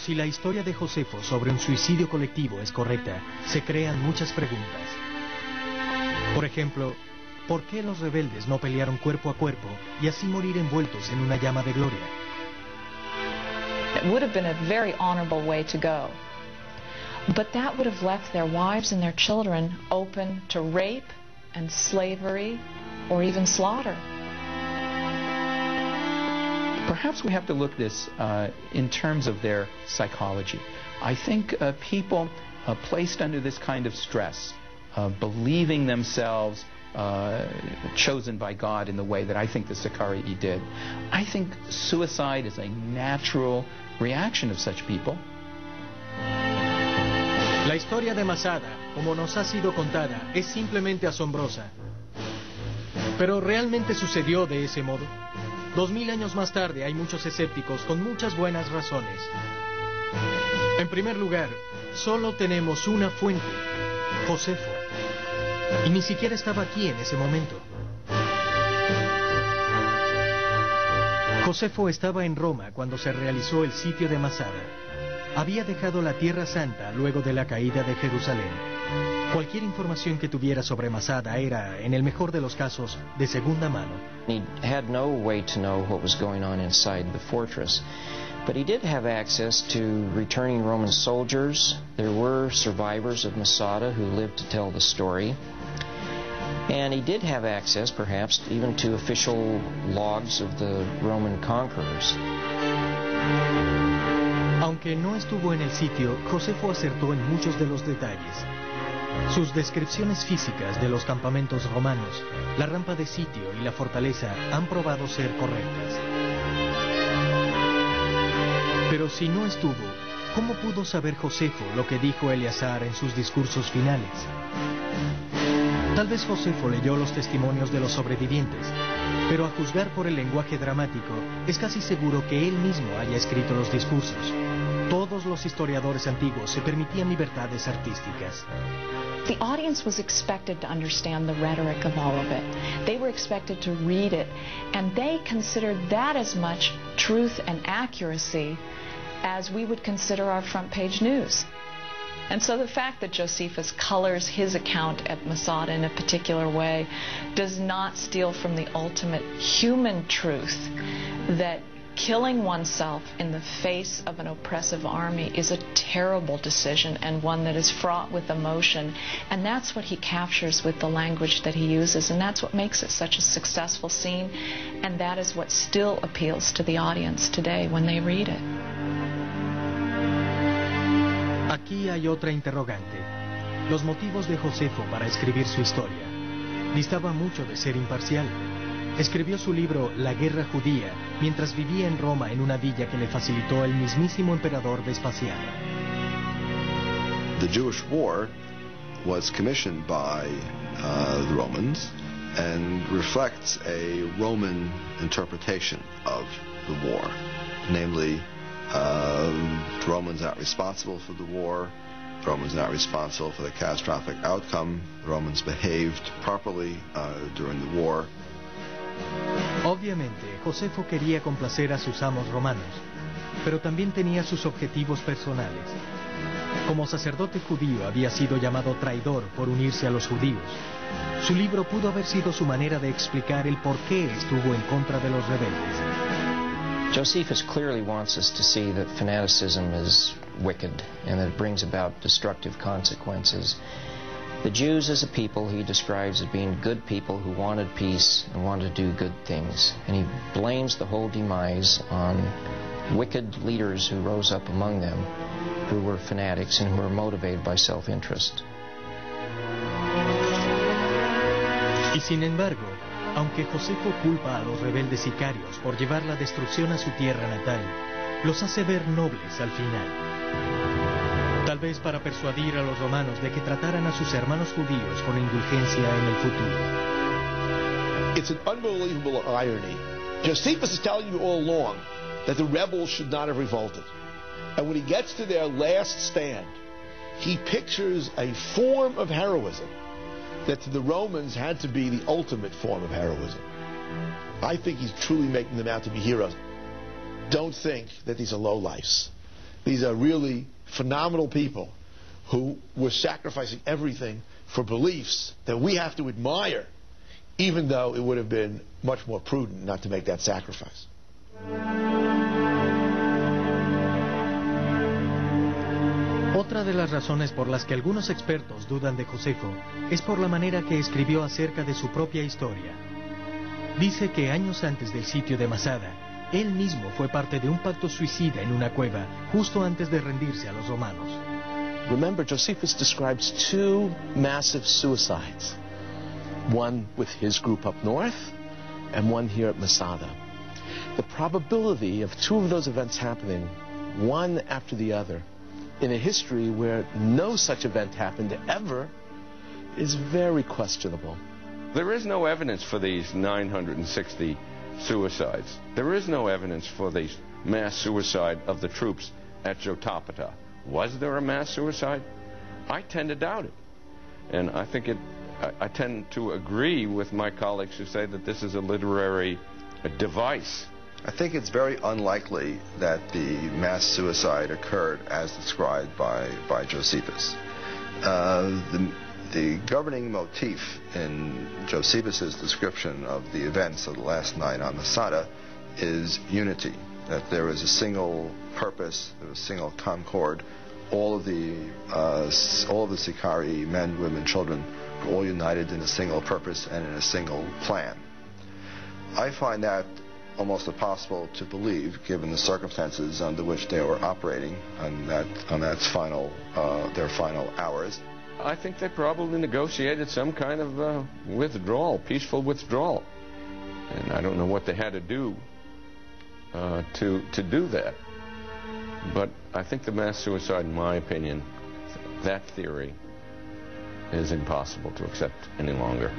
si la historia de Josefo sobre un suicidio colectivo es correcta, se crean muchas preguntas. Por ejemplo, ¿por qué los rebeldes no pelearon cuerpo a cuerpo y así morir envueltos en una llama de gloria? It would have been a very honorable way to go. But that would have left their wives and their children open to rape and slavery or even slaughter. Perhaps we have to look at this in terms of their psychology. I think people placed under this kind of stress, believing themselves chosen by God in the way that I think the Sicarii did. I think suicide is a natural reaction of such people. La historia de Masada, como nos ha sido contada, es simplemente asombrosa. ¿Pero realmente sucedió de ese modo? 2000 años más tarde hay muchos escépticos con muchas buenas razones. En primer lugar, solo tenemos una fuente, Josefo. Y ni siquiera estaba aquí en ese momento. Josefo estaba en Roma cuando se realizó el sitio de Masada. Había dejado la Tierra Santa luego de la caída de Jerusalén. Cualquier información que tuviera sobre Masada era, en el mejor de los casos, de segunda mano. He had no way to know what was going on inside the fortress, but he did have access to returning Roman soldiers. There were survivors of Masada who lived to tell the story. And he did have access, perhaps, even to official logs of the Roman conquerors. Aunque no estuvo en el sitio, Josefo acertó en muchos de los detalles. Sus descripciones físicas de los campamentos romanos, la rampa de sitio y la fortaleza han probado ser correctas. Pero si no estuvo, ¿cómo pudo saber Josefo lo que dijo Eleazar en sus discursos finales? Tal vez Josefo leyó los testimonios de los sobrevivientes, pero a juzgar por el lenguaje dramático, es casi seguro que él mismo haya escrito los discursos. Todos los historiadores antiguos se permitían libertades artísticas. The audience was expected to understand the rhetoric of all of it. They were expected to read it, and they considered that as much truth and accuracy as we would consider our front page news. And so the fact that Josephus colors his account at Masada in a particular way does not steal from the ultimate human truth that killing oneself in the face of an oppressive army is a terrible decision and one that is fraught with emotion. And that's what he captures with the language that he uses, and that's what makes it such a successful scene, and that is what still appeals to the audience today when they read it. Aquí hay otra interrogante. Los motivos de Josefo para escribir su historia. Distaba mucho de ser imparcial. Escribió su libro La Guerra Judía mientras vivía en Roma en una villa que le facilitó el mismísimo emperador Vespasiano. The Jewish war was commissioned by the Romans and reflects a Roman interpretation of the war. Namely, the Romans are not responsible for the war. The Romans are not responsible for the catastrophic outcome. The Romans behaved properly during the war. Obviamente, Josefo quería complacer a sus amos romanos, pero también tenía sus objetivos personales. Como sacerdote judío había sido llamado traidor por unirse a los judíos. Su libro pudo haber sido su manera de explicar el por qué estuvo en contra de los rebeldes. Josephus clearly wants us to see that fanaticism is wicked and that it brings about destructive consequences. The Jews as a people he describes as being good people who wanted peace and wanted to do good things. And he blames the whole demise on wicked leaders who rose up among them, who were fanatics and who were motivated by self-interest. Y sin embargo, aunque Josefo culpa a los rebeldes sicarios por llevar la destrucción a su tierra natal, los hace ver nobles al final. Tal vez para persuadir a los romanos de que trataran a sus hermanos judíos con indulgencia en el futuro. It's an unbelievable irony. Josephus is telling you all along that the rebels should not have revolted. And when he gets to their last stand, he pictures a form of heroism that to the Romans had to be the ultimate form of heroism. I think he's truly making them out to be heroes. Don't think that these are lowlifes. These are really phenomenal people who were sacrificing everything for beliefs that we have to admire, even though it would have been much more prudent not to make that sacrifice. Otra de las razones por las que algunos expertos dudan de Josefo es por la manera que escribió acerca de su propia historia. Dice que años antes del sitio de Masada, él mismo fue parte de un pacto suicida en una cueva justo antes de rendirse a los romanos. Remember, Josephus describes two massive suicides, one with his group up north and one here at Masada. The probability of two of those events happening, one after the other, in a history where no such event happened ever, is very questionable. There is no evidence for these 960 suicides. There is no evidence for the mass suicide of the troops at Jotapata. Was there a mass suicide? I tend to doubt it. And I think I tend to agree with my colleagues who say that this is a literary device. I think it's very unlikely that the mass suicide occurred as described by Josephus. The governing motif in Josephus's description of the events of the last night on Masada is unity, that there is a single purpose, there was a single concord. All of the Sikari, men, women, children, were all united in a single purpose and in a single plan. I find that almost impossible to believe, given the circumstances under which they were operating on their final hours. I think they probably negotiated some kind of withdrawal, peaceful withdrawal, and I don't know what they had to do to do that. But I think the mass suicide, in my opinion, that theory is impossible to accept any longer.